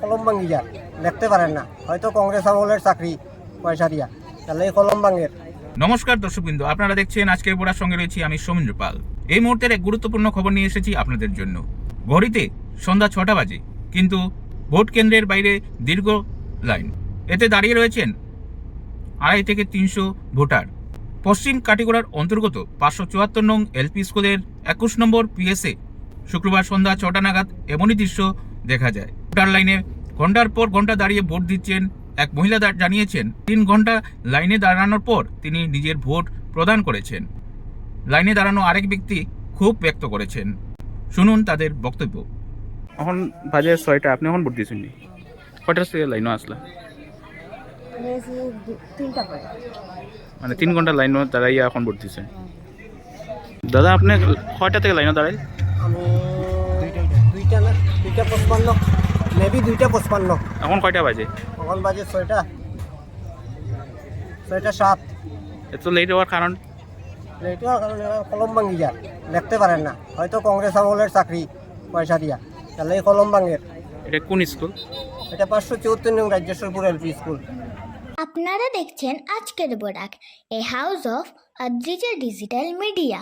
কলম ভাঙি যায়, লিখতে পারেন না, হয়তো কংগ্রেস আমলের চাকরি পয়সা দিয়া, তাহলে এই কলম ভাঙের। নমস্কার দর্শকবৃন্দ, আপনারা দেখছেন আজকের পড়ার সঙ্গে রয়েছি আমি সৌমেন্দ্র পাল। এই মুহূর্তের এক গুরুত্বপূর্ণ খবর নিয়ে এসেছি আপনাদের জন্য। ঘড়িতে সন্ধ্যা 6টা বাজে, কিন্তু ভোট কেন্দ্রের বাইরে দীর্ঘ লাইন। এতে দাঁড়িয়ে রয়েছেন 250 থেকে 300 ভোটার। পশ্চিম কাটিগড়ার অন্তর্গত 574 নং এলপি স্কুলের 21 নম্বর পিএসএ শুক্রবার সন্ধ্যা 6টা নাগাদ এমনই দৃশ্য দেখা যায়। ভোটার লাইনে ঘন্টার পর ঘন্টা দাঁড়িয়ে ভোট দিচ্ছেন এক মহিলা। জানিয়েছেন 3 ঘন্টা লাইনে দাঁড়ানোর পর তিনি নিজের ভোট প্রদান করেছেন। লাইনে দাঁড়ানো আরেক ব্যক্তি ক্ষোভ ব্যক্ত করেছেন। শুনুন তাদের বক্তব্য। এখন বাজে 6টা, আপনি এখন ভোট দিয়েছেন নি? কয়টার থেকে লাইনও আসলা? মানে 3 ঘন্টা লাইনও দাঁড়াইয়া এখন ভোট দিয়েছেন। দাদা আপনি কয়টা থেকে লাইনও দাঁড়াই? আমি দুইটা 55, মেবি 2:55। এখন কয়টা বাজে? এখন বাজে 6টা 7। এত লেট হওয়ার কারণ? এইটো কারণে কলম ভাঙি যায়, লিখতে পারেন না, হয়তো কংগ্রেস আমলের চাকরি পয়সা দিয়া, তাহলে এই কলম ভাঙের। এটা কোন স্কুল? এটা 574 নং রাজ্যেশ্বরপুর এলপি স্কুল। আপনারা দেখছেন আজকের Barak, a house of Adrija digital media.